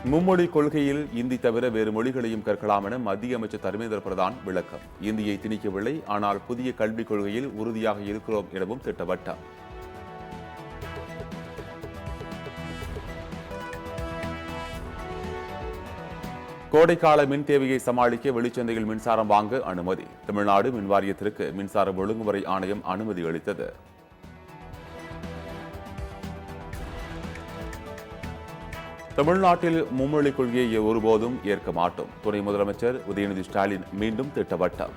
மும்மொழி கொள்கையில் இந்தி தவிர வேறு மொழிகளையும் கற்கலாம் என மத்திய அமைச்சர் தர்மேந்திர பிரதான் விளக்கம். இந்தியை திணிக்கவில்லை, ஆனால் புதிய கல்விக் கொள்கையில் உறுதியாக இருக்கிறோம் எனவும் திட்டவட்டார். கோடைக்கால மின் தேவையை சமாளிக்க வெளிச்சந்தையில் மின்சாரம் வாங்க அனுமதி. தமிழ்நாடு மின் வாரியத்திற்கு மின்சார ஒழுங்குமுறை ஆணையம் அனுமதி அளித்தது. தமிழ்நாட்டில் மும்மொழி கொள்கையை ஒருபோதும் ஏற்க மாட்டோம். துணை முதலமைச்சர் உதயநிதி ஸ்டாலின் மீண்டும் திட்டவட்டம்.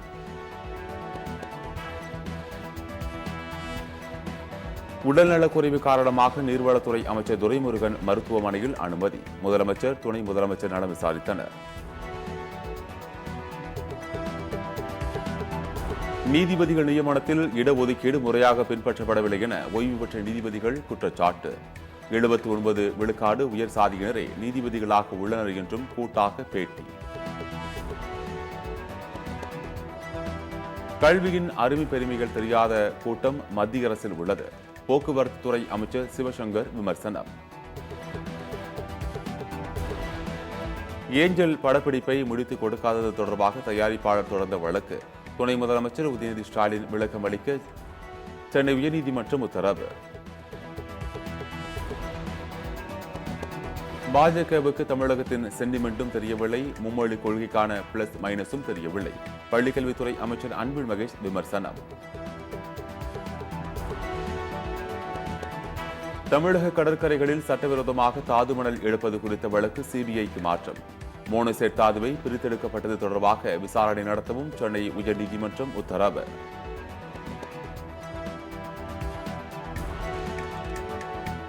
உடல்நலக்குறைவு காரணமாக நீர்வளத்துறை அமைச்சர் துரைமுருகன் மருத்துவமனையில் அனுமதி. முதலமைச்சர் துணை முதலமைச்சர் நலம் விசாரித்தனர். நீதிபதிகள் நியமனத்தில் இடஒதுக்கீடு முறையாக பின்பற்றப்படவில்லை என ஓய்வு பெற்ற நீதிபதிகள் குற்றச்சாட்டு. 79 விழுக்காடு உயர் சாதியினரே நீதிபதிகளாக உள்ளனர் என்றும் கூட்டாக பேட்டி. கல்வியின் அருமை பெருமைகள் தெரியாத கூட்டம் மத்திய அரசில் உள்ளது. போக்குவரத்து துறை அமைச்சர் சிவசங்கர் விமர்சனம். ஏஞ்சல் படப்பிடிப்பை முடித்துக் கொடுக்காதது தொடர்பாக தயாரிப்பாளர் தொடர்ந்த வழக்கு. துணை முதலமைச்சர் உதயநிதி ஸ்டாலின் விளக்கம் அளிக்க சென்னை உயர்நீதிமன்றம் உத்தரவு. பாஜகவுக்கு தமிழகத்தின் சென்டிமெண்ட்டும் தெரியவில்லை, மும்மொழி கொள்கைக்கான பிளஸ் மைனஸும் தெரியவில்லை. பள்ளிக்கல்வித்துறை அமைச்சர் அன்பில் மகேஷ் விமர்சனம். தமிழக கடற்கரைகளில் சட்டவிரோதமாக தாது மணல் எடுப்பது குறித்த வழக்கு சிபிஐக்கு மாற்றம். மோனோசைட் தாதுவை பிரித்தெடுக்கப்பட்டது தொடர்பாக விசாரணை நடத்தவும் சென்னை உயர்நீதிமன்றம் உத்தரவு.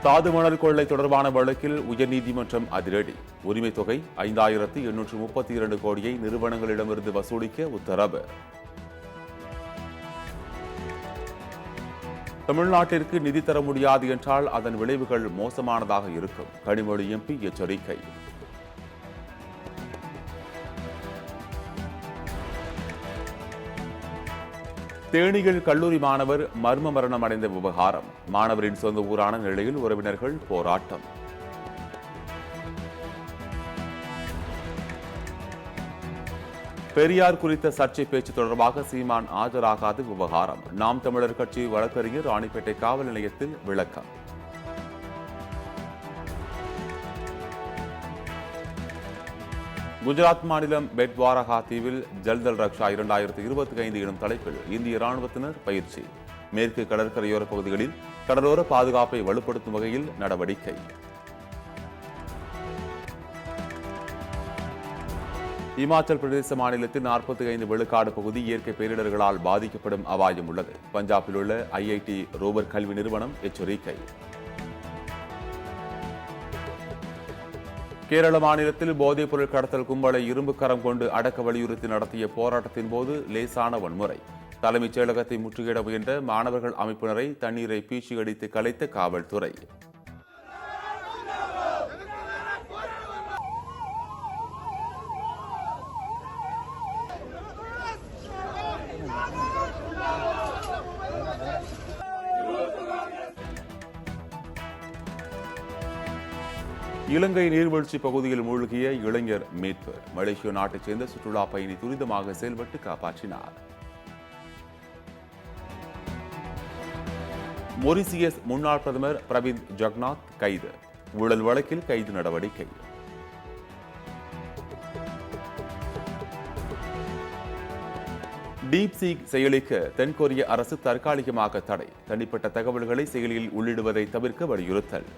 தாது மணல் கொள்ளை தொடர்பான வழக்கில் உயர்நீதிமன்றம் அதிரடி. உரிமை தொகை 5832 கோடியை நிறுவனங்களிடமிருந்து வசூலிக்க உத்தரவு. தமிழ்நாட்டிற்கு நிதி தர முடியாது என்றால் அதன் விளைவுகள் மோசமானதாக இருக்கும். கனிமொழி எம்பி எச்சரிக்கை. தேனியில் கல்லூரி மாணவர் மர்ம மரணம் அடைந்த விவகாரம். மாணவரின் சொந்த ஊரான நிலையில் உறவினர்கள் போராட்டம். பெரியார் குறித்த சர்ச்சை பேச்சு தொடர்பாக சீமான் ஆஜராகாத விவகாரம். நாம் தமிழர் கட்சி வழக்கறிஞர் ராணிப்பேட்டை காவல் நிலையத்தில் விளக்கம். குஜராத் மாநிலம் பெட்வாரகா தீவில் ஜல்தல் ரக்ஷா 2025 எனும் தலைப்பில் இந்திய ராணுவத்தினர் பயிற்சி. மேற்கு கடற்கரையோர பகுதிகளில் கடலோர பாதுகாப்பை வலுப்படுத்தும் வகையில் நடவடிக்கை. இமாச்சல் பிரதேச மாநிலத்தில் 45 விழுக்காடு பகுதி இயற்கை பேரிடர்களால் பாதிக்கப்படும் அபாயம் உள்ளது. பஞ்சாபில் உள்ள ஐஐடி ரோவர் கல்வி நிறுவனம் எச்சரிக்கை. கேரள மாநிலத்தில் போதைப் பொருள் கடத்தல் கும்பலை இரும்பு கரம் கொண்டு அடக்க வலியுறுத்தி நடத்திய போராட்டத்தின் போது லேசான வன்முறை. தலைமைச் செயலகத்தை முற்றுகையிட முயன்ற மாணவர்கள் அமைப்பினரை தண்ணீரை பீச்சி அடித்து கலைத்த காவல்துறை. இலங்கை நீர்வீழ்ச்சி பகுதியில் மூழ்கிய இளைஞர் மீட்பு. மலேசிய நாட்டைச் சேர்ந்த சுற்றுலா பயணி துரிதமாக செயல்பட்டு காப்பாற்றினார். மொரிசியஸ் முன்னாள் பிரதமர் பிரவிந்த் ஜக்நாத் கைது. ஊழல் வழக்கில் கைது நடவடிக்கை. டீப்சீக் செயலிக்கு தென்கொரிய அரசு தற்காலிகமாக தடை. தனிப்பட்ட தகவல்களை செயலியில் உள்ளிடுவதை தவிர்க்க வலியுறுத்தல்.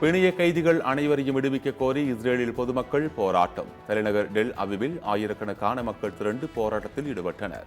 பிணைய கைதிகள் அனைவரையும் விடுவிக்க கோரி இஸ்ரேலில் பொதுமக்கள் போராட்டம். தலைநகர் டெல் அவிவில் ஆயிரக்கணக்கான மக்கள் திரண்டு போராட்டத்தில் ஈடுபட்டனர்.